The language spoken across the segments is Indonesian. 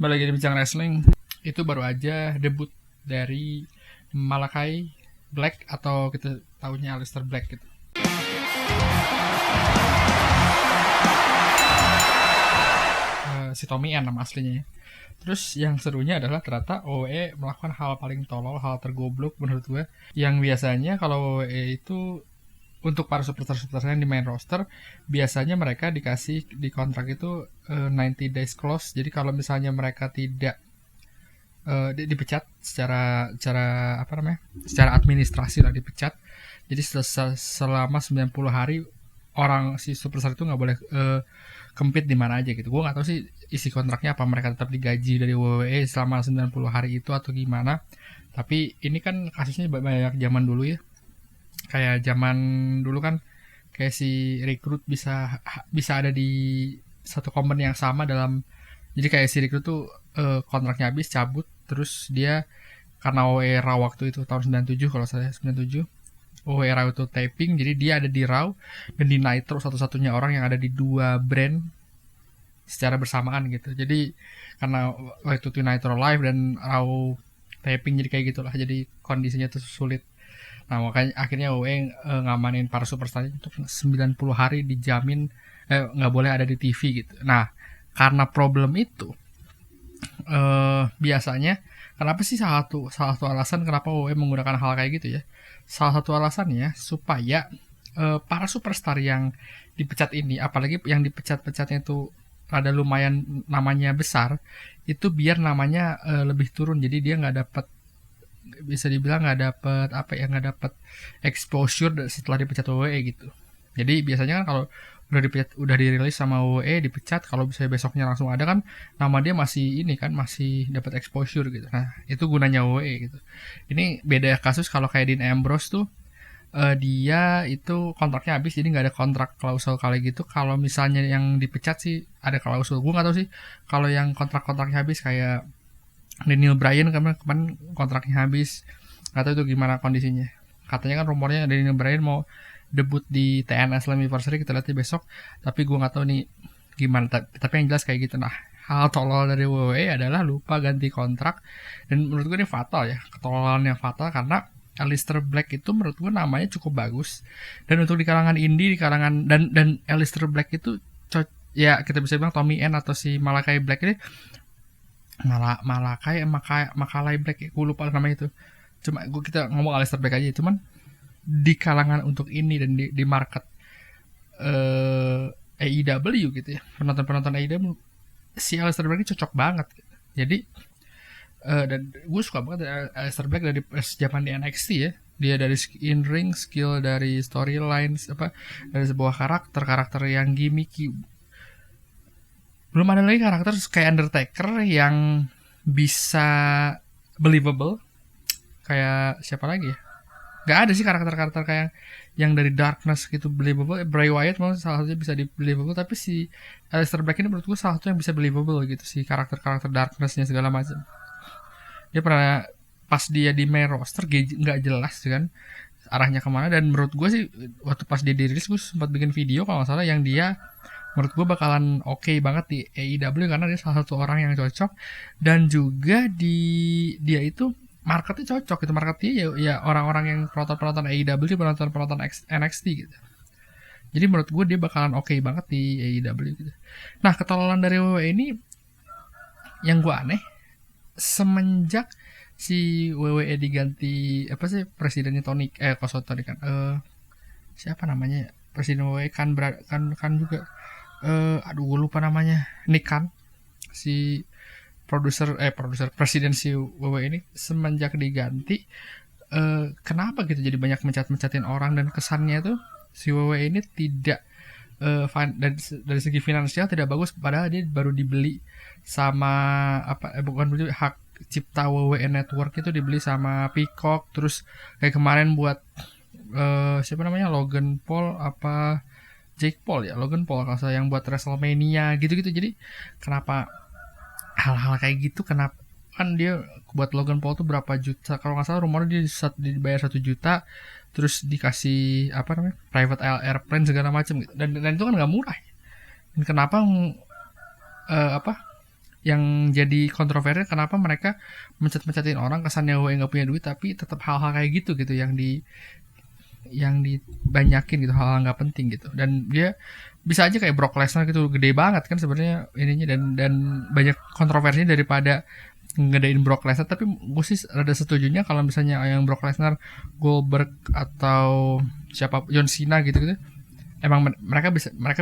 Balik lagi di Bincang Wrestling. Itu baru aja debut dari Malakai Black atau kita tahunya Aleister Black gitu. Si Tommy N nama aslinya ya. Terus yang serunya adalah ternyata WWE melakukan hal paling tolol, hal tergoblok menurut gue. Yang biasanya kalau WWE itu untuk para superstar yang di main roster, biasanya mereka dikasih di kontrak itu 90 days clause. Jadi kalau misalnya mereka tidak dipecat secara apa namanya? Secara administrasi lah dipecat. Jadi selama 90 hari orang si superstar itu nggak boleh compete di mana aja gitu. Gue nggak tahu sih isi kontraknya apa mereka tetap digaji dari WWE selama 90 hari itu atau gimana. Tapi ini kan kasusnya banyak zaman dulu ya. Kayak zaman dulu kan kayak si recruit bisa ada di satu company yang sama dalam, jadi kayak si recruit tuh kontraknya habis cabut, terus dia karena WWE Raw waktu itu tahun 97 kalau saya 97 WWE Raw itu taping, jadi dia ada di Raw dan di Nitro, satu-satunya orang yang ada di dua brand secara bersamaan gitu. Jadi karena waktu itu Nitro live dan Raw taping, jadi kayak gitulah, jadi kondisinya tuh sulit. Nah makanya akhirnya WWE ngamanin para superstar untuk 90 hari dijamin nggak boleh ada di TV gitu. Nah karena problem itu biasanya kenapa sih salah satu alasan kenapa WWE menggunakan hal kayak gitu ya? Salah satu alasannya supaya para superstar yang dipecat ini, apalagi yang dipecat-pecatnya itu ada lumayan namanya besar, itu biar namanya lebih turun. Jadi dia nggak dapat, bisa dibilang nggak dapat apa ya, nggak dapat exposure setelah dipecat WWE gitu. Jadi biasanya kan kalau udah dirilis sama WWE dipecat, kalau bisa besoknya langsung ada kan nama dia masih ini kan, masih dapat exposure gitu. Nah itu gunanya WWE gitu. Ini beda kasus kalau kayak Dean Ambrose tuh, dia itu kontraknya habis, jadi nggak ada kontrak klausul kali gitu. Kalau misalnya yang dipecat sih ada klausul. Gue nggak tahu sih kalau yang kontraknya habis kayak Daniel Bryan kemarin kontraknya habis, nggak tahu itu gimana kondisinya. Katanya kan rumornya Daniel Bryan mau debut di TNS Slammiversary, kita lihat besok, tapi gue nggak tahu nih gimana. Tapi yang jelas kayak gitu. Nah hal tolol dari WWE adalah lupa ganti kontrak, dan menurut gue ini fatal ya, ketololan yang fatal, karena Aleister Black itu menurut gue namanya cukup bagus, dan untuk di kalangan indie, di kalangan dan Aleister Black itu ya kita bisa bilang Tommy N atau si Malakai Black ini Makalai Black ya, gue lupa namanya itu. Cuma kita ngomong Aleister Black aja, cuman di kalangan untuk ini dan di market AEW gitu ya, penonton AEW, si Aleister Black ini cocok banget gitu. Jadi dan gue suka banget Aleister Black dari zaman di NXT ya. Dia dari in ring skill, dari storylines, dari sebuah karakter yang gimmicky. Belum ada lagi karakter kayak Undertaker yang bisa believable. Kayak siapa lagi ya? Gak ada sih karakter kayak yang dari darkness gitu believable. Bray Wyatt malah salah satunya bisa di believable, tapi si Aleister Black ini menurut gue salah satu yang bisa believable gitu, si karakter darknessnya segala macam. Dia pernah pas dia di main roster nggak jelas kan arahnya kemana, dan menurut gue sih waktu pas dia dirilis gue sempat bikin video kalau nggak salah, yang dia menurut gue bakalan oke banget di AEW karena dia salah satu orang yang cocok, dan juga dia itu marketnya cocok gitu. Marketnya ya orang-orang yang penonton AEW, penonton NXT gitu. Jadi menurut gue dia bakalan oke banget di AEW gitu. Nah ketololan dari WWE ini yang gue aneh, semenjak si WWE diganti presidennya Tony Tony kan siapa namanya presiden WWE kan juga aduh gue lupa namanya, Nick Khan, si produser presiden si WWE ini. Semenjak diganti kenapa gitu jadi banyak mencatin orang, dan kesannya tuh si WWE ini tidak dari segi finansial tidak bagus, padahal dia baru dibeli sama bukan beli, hak cipta WWE Network itu dibeli sama Peacock. Terus kayak kemarin buat siapa namanya, Logan Paul Jake Paul kalau yang buat WrestleMania gitu-gitu. Jadi kenapa hal-hal kayak gitu, kenapa kan dia buat Logan Paul tuh berapa juta kalau nggak salah, rumornya dia dibayar 1 juta, terus dikasih private airplane segala macam gitu, dan itu kan nggak murah. Dan kenapa yang jadi kontroversi kenapa mereka mencet-mencetin orang kesannya WWE nggak punya duit, tapi tetap hal-hal kayak gitu gitu yang dibanyakin gitu, hal-hal nggak penting gitu. Dan dia bisa aja kayak Brock Lesnar gitu, gede banget kan sebenarnya ininya, dan banyak kontroversinya daripada ngedain Brock Lesnar. Tapi gue sih rada setujunya kalau misalnya yang Brock Lesnar, Goldberg, atau siapa, John Cena gitu gitu, emang mereka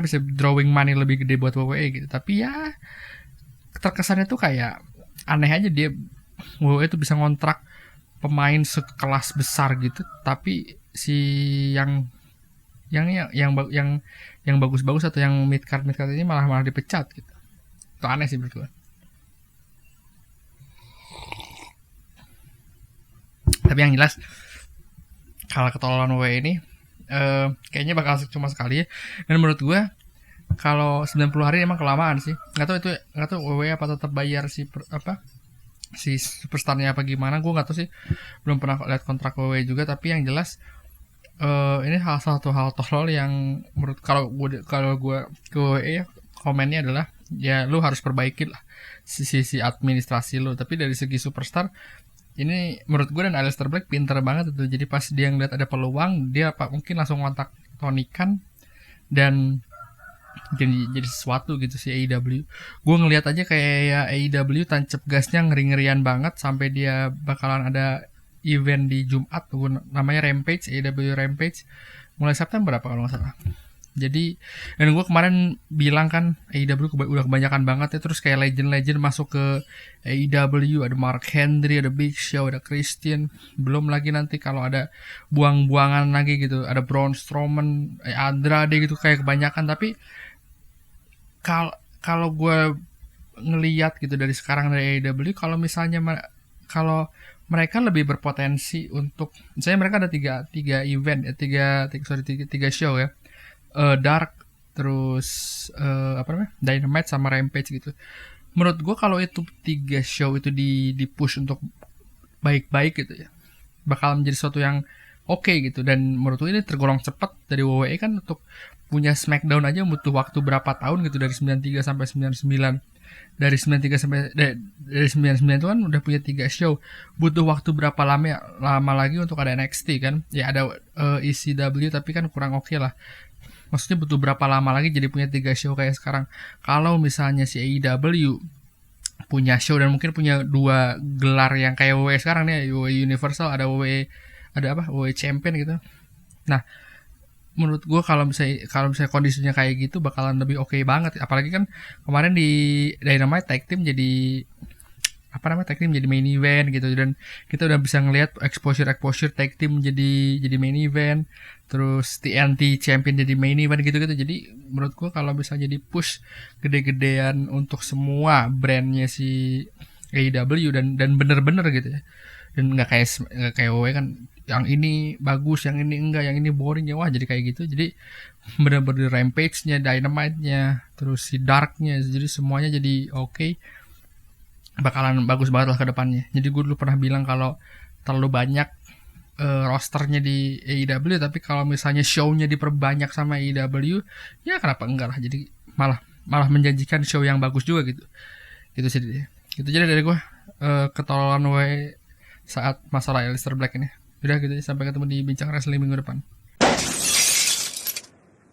bisa drawing money lebih gede buat WWE gitu. Tapi ya terkesannya tuh kayak aneh aja, dia WWE tuh bisa ngontrak pemain sekelas besar gitu, tapi si yang yang bagus-bagus atau yang mid card ini malah dipecat gitu. Itu aneh sih menurut gue. Tapi yang jelas kalau ketololan WWE ini kayaknya bakal cuma sekali ya. Dan menurut gue kalau 90 hari emang kelamaan sih. Nggak tahu WWE apa tetap bayar si superstarnya apa gimana, gue nggak tahu sih, belum pernah lihat kontrak WWE juga. Tapi yang jelas ini satu hal tolol yang menurut kalau gue ke WWE ya, komennya adalah ya lu harus perbaiki lah sisi administrasi lu. Tapi dari segi superstar ini menurut gue dan Aleister Black pinter banget itu. Jadi pas dia ngeliat ada peluang, dia mungkin langsung kontak Tony Khan dan jadi sesuatu gitu si AEW. Gue ngeliat aja kayak AEW tancap gasnya ngeri-ngerian banget sampai dia bakalan ada event di Jumat tuh namanya Rampage, AEW Rampage, mulai September apa kalau nggak salah. Jadi, dan gue kemarin bilang kan AEW udah kebanyakan banget ya, terus kayak legend-legend masuk ke AEW, ada Mark Henry, ada Big Show, ada Christian, belum lagi nanti kalau ada buang-buangan lagi gitu, ada Braun Strowman, Andrade gitu, kayak kebanyakan. Tapi kalau gue ngeliat gitu dari sekarang dari AEW, kalau misalnya kalau mereka lebih berpotensi untuk, misalnya mereka ada tiga event ya, tiga show ya, Dark, terus Dynamite sama Rampage gitu. Menurut gue kalau itu 3 show itu di push untuk baik-baik gitu ya, bakal menjadi sesuatu yang oke gitu. Dan menurut gue ini tergolong cepat dari WWE kan, untuk punya SmackDown aja butuh waktu berapa tahun gitu, dari 93 sampai 99. Dari 93 sampai dari 99 itu kan udah punya 3 show. Butuh waktu berapa lama lagi untuk ada NXT kan? Ya ada ECW tapi kan kurang oke lah. Maksudnya butuh berapa lama lagi jadi punya 3 show kayak sekarang. Kalau misalnya si AEW punya show dan mungkin punya 2 gelar yang kayak WWE sekarang nih, WWE Universal, ada WWE Champion gitu. Nah, menurut gue kalau misalnya kondisinya kayak gitu bakalan lebih oke banget. Apalagi kan kemarin di Dynamite tag team jadi main event gitu, dan kita udah bisa ngelihat exposure tag team jadi main event, terus TNT Champion jadi main event gitu-gitu. Jadi menurut gue kalau bisa jadi push gede-gedean untuk semua brandnya si AEW dan bener-bener gitu ya, dan nggak kayak WWE kan, yang ini bagus, yang ini enggak, yang ini boring ya, wah jadi kayak gitu. Jadi bener-bener Rampage-nya, Dynamite-nya, terus si Dark-nya, jadi semuanya jadi oke. Bakalan bagus banget lah ke depannya. Jadi gue dulu pernah bilang kalau terlalu banyak rosternya di AEW, tapi kalau misalnya show-nya diperbanyak sama AEW, ya kenapa enggak lah. Jadi malah menjanjikan show yang bagus juga gitu. Gitu sih. Gitu jadi dari gue ketololan saat masalah Aleister Black ini. Udah gitu, sampai ketemu di Bincang Wrestling minggu depan.